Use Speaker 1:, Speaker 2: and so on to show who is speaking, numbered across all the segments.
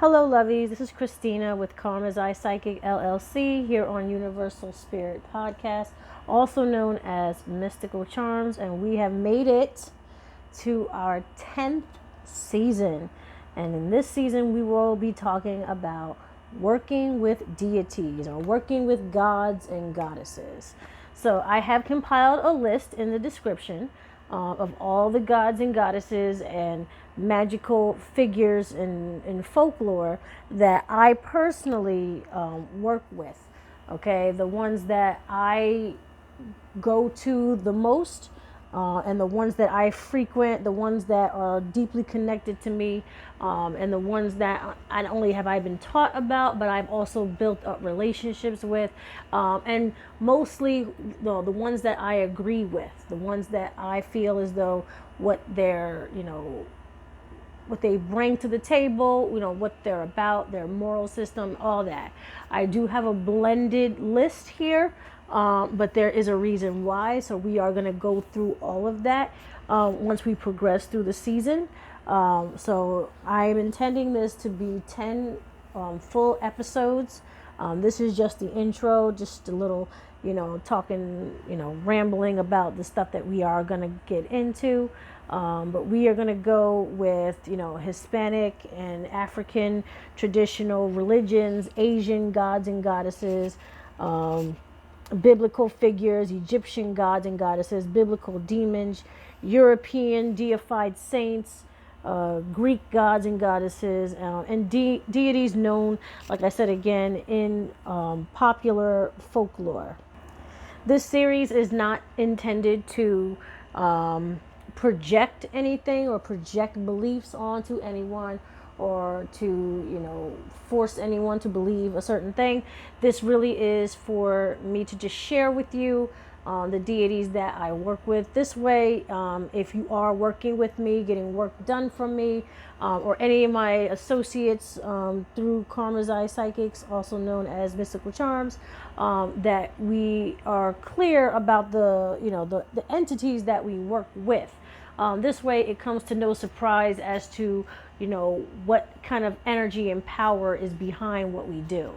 Speaker 1: Hello, lovies. This is Christina with Karma's Eye Psychic LLC here on Universal Spirit Podcast, also known as Mystical Charms, and we have made it to our 10th season. And in this season, we will be talking about working with deities or working with gods and goddesses. So I have compiled a list in the description of all the gods and goddesses and magical figures in folklore that I personally work with. Okay, the ones that I go to the most, and the ones that I frequent, the ones that are deeply connected to me, and the ones that not only have I been taught about, but I've also built up relationships with, and mostly the ones that I agree with, the ones that I feel as though what they're, what they bring to the table, what they're about, their moral system, all that. I do have a blended list here. But there is a reason why, so we are going to go through all of that once we progress through the season. So I'm intending this to be 10 full episodes. This is just the intro, just a little, talking, rambling about the stuff that we are going to get into. But we are going to go with, Hispanic and African traditional religions, Asian gods and goddesses, biblical figures, Egyptian gods and goddesses, biblical demons, European deified saints, Greek gods and goddesses, and deities known, like I said again, in popular folklore. This series is not intended to project anything or project beliefs onto anyone, or to, force anyone to believe a certain thing. This really is for me to just share with you the deities that I work with. This way, if you are working with me, getting work done from me, or any of my associates through Karma's Eye Psychics, also known as Mystical Charms, that we are clear about the entities that we work with. This way it comes to no surprise as to, what kind of energy and power is behind what we do.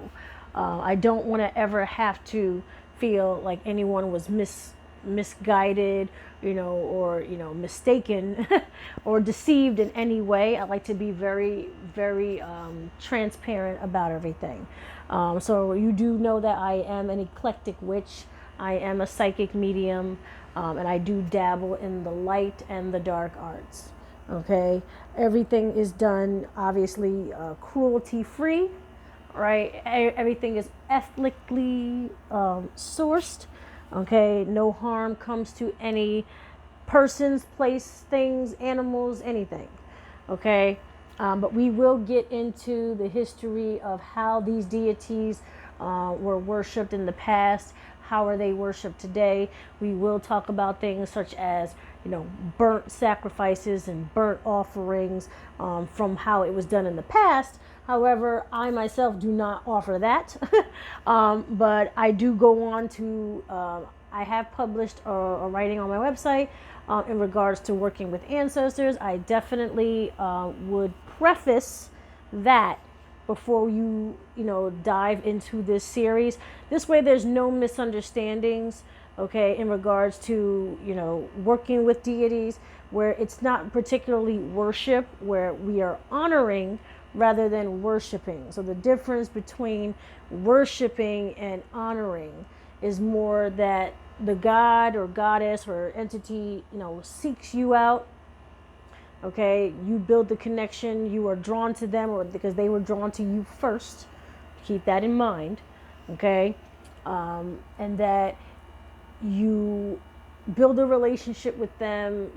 Speaker 1: I don't want to ever have to feel like anyone was misguided, or, mistaken or deceived in any way. I like to be very, very transparent about everything. So you do know that I am an eclectic witch. I am a psychic medium. And I do dabble in the light and the dark arts. Okay, everything is done obviously cruelty free, right? Everything is ethically sourced. Okay, no harm comes to any persons, place, things, animals, anything. Okay, but we will get into the history of how these deities were worshipped in the past. How are they worshipped today? We will talk about things such as, burnt sacrifices and burnt offerings from how it was done in the past. However, I myself do not offer that. But I do go on to, I have published a writing on my website in regards to working with ancestors. I definitely would preface that before you dive into this series. This way there's no misunderstandings, okay, in regards to working with deities, where it's not particularly worship, where we are honoring rather than worshiping. So the difference between worshiping and honoring is more that the god or goddess or entity seeks you out. Okay, you build the connection, you are drawn to them, or because they were drawn to you first. Keep that in mind, okay? And that you build a relationship with them,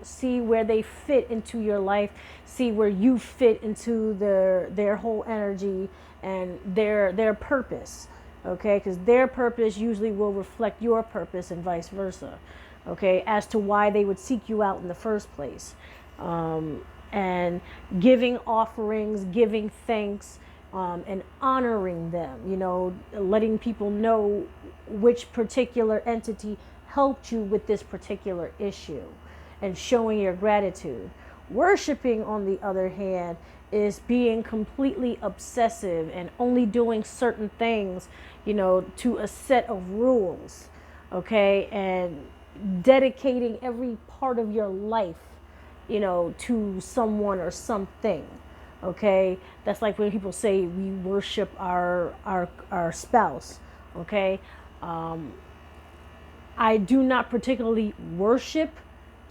Speaker 1: see where they fit into your life, see where you fit into their whole energy and their purpose, okay? Because their purpose usually will reflect your purpose and vice versa, okay, as to why they would seek you out in the first place. And giving offerings, giving thanks, and honoring them, letting people know which particular entity helped you with this particular issue and showing your gratitude. Worshiping, on the other hand, is being completely obsessive and only doing certain things, you know, to a set of rules, okay, and dedicating every part of your life, you know, to someone or something. Okay, that's like when people say we worship our spouse. Okay, I do not particularly worship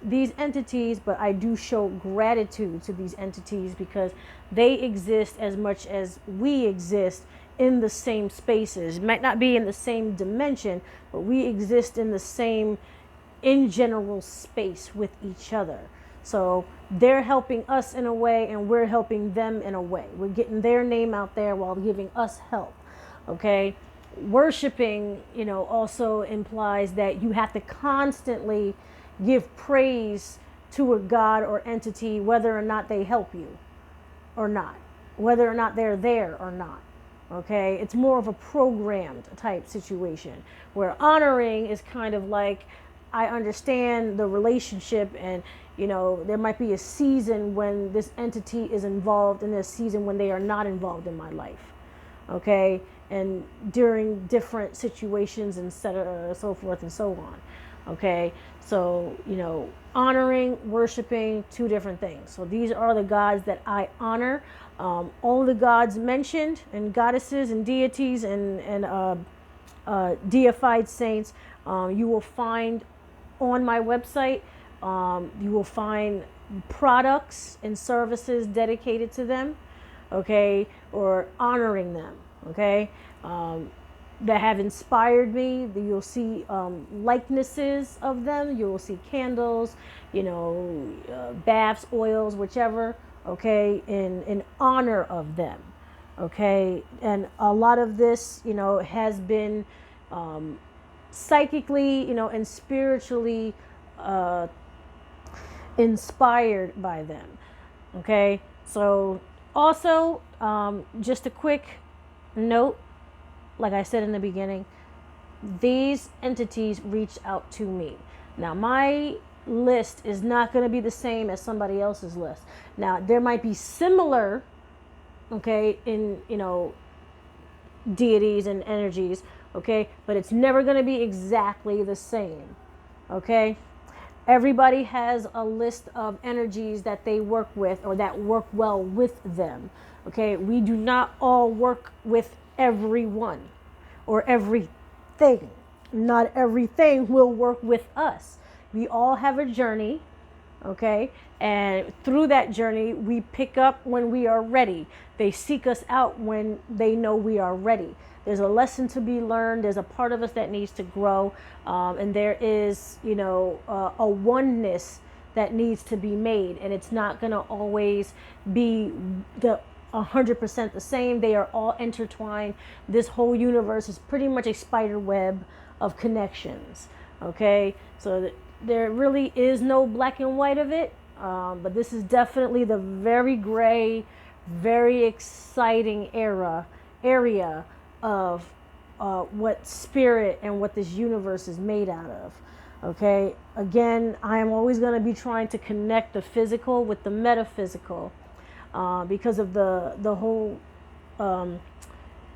Speaker 1: these entities, but I do show gratitude to these entities because they exist as much as we exist in the same spaces. It might not be in the same dimension, but we exist in the same, in general, space with each other. So they're helping us in a way and we're helping them in a way. We're getting their name out there while giving us help. Okay, worshiping, you know, also implies that you have to constantly give praise to a god or entity, whether or not they help you or not, whether or not they're there or not. Okay, it's more of a programmed type situation, where honoring is kind of like, I understand the relationship, and you know, there might be a season when this entity is involved and there's a season when they are not involved in my life. Okay, and during different situations and so forth and so on. Okay, so, you know, honoring, worshiping, two different things. So these are the gods that I honor. All the gods mentioned, and goddesses and deities and deified saints, you will find on my website. You will find products and services dedicated to them, okay, or honoring them, okay, that have inspired me. You'll see likenesses of them. You will see candles, you know, baths, oils, whichever, okay, in honor of them, okay. And a lot of this, you know, has been psychically, you know, and spiritually inspired by them, okay. So also, just a quick note, like I said in the beginning, these entities reached out to me. Now, my list is not going to be the same as somebody else's list. Now, there might be similar, okay, in, you know, deities and energies, okay, but it's never going to be exactly the same, okay. Everybody has a list of energies that they work with or that work well with them, okay. We do not all work with everyone or everything. Not everything will work with us. We all have a journey, okay, and through that journey we pick up when we are ready. They seek us out when they know we are ready. There's a lesson to be learned. There's a part of us that needs to grow, and there is, you know, a oneness that needs to be made, and it's not going to always be the 100% the same. They are all intertwined. This whole universe is pretty much a spider web of connections, okay. So there really is no black and white of it, but this is definitely the very gray, very exciting area of what spirit and what this universe is made out of, okay. Again, I am always going to be trying to connect the physical with the metaphysical, because of the whole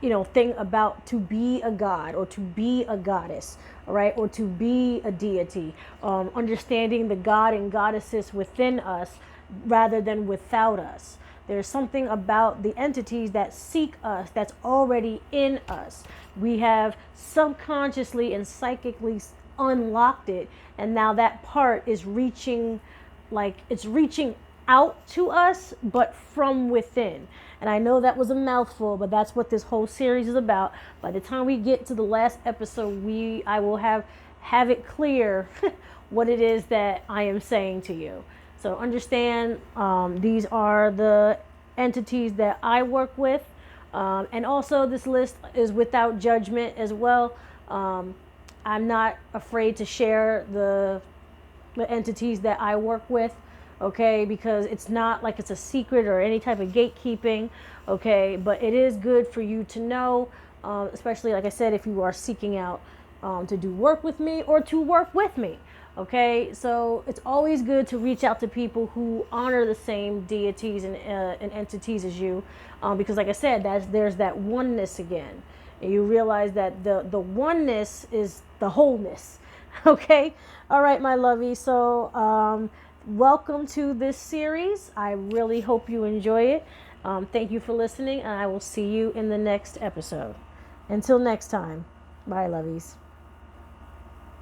Speaker 1: you know, thing about to be a god or to be a goddess, all right, or to be a deity, understanding the god and goddesses within us rather than without us. There's something about the entities that seek us that's already in us. We have subconsciously and psychically unlocked it, and now that part is reaching, like it's reaching out to us, but from within. And I know that was a mouthful, but that's what this whole series is about. By the time we get to the last episode, I will have it clear what it is that I am saying to you. So understand, these are the entities that I work with, and also this list is without judgment as well. I'm not afraid to share the entities that I work with, okay, because it's not like it's a secret or any type of gatekeeping, okay, but it is good for you to know, especially, like I said, if you are seeking out to do work with me or to work with me, Okay, so it's always good to reach out to people who honor the same deities and entities as you, because, like I said, there's that oneness again, and you realize that the oneness is the wholeness. Okay, all right, my lovey. So, welcome to this series. I really hope you enjoy it. Thank you for listening, and I will see you in the next episode. Until next time, bye, lovies.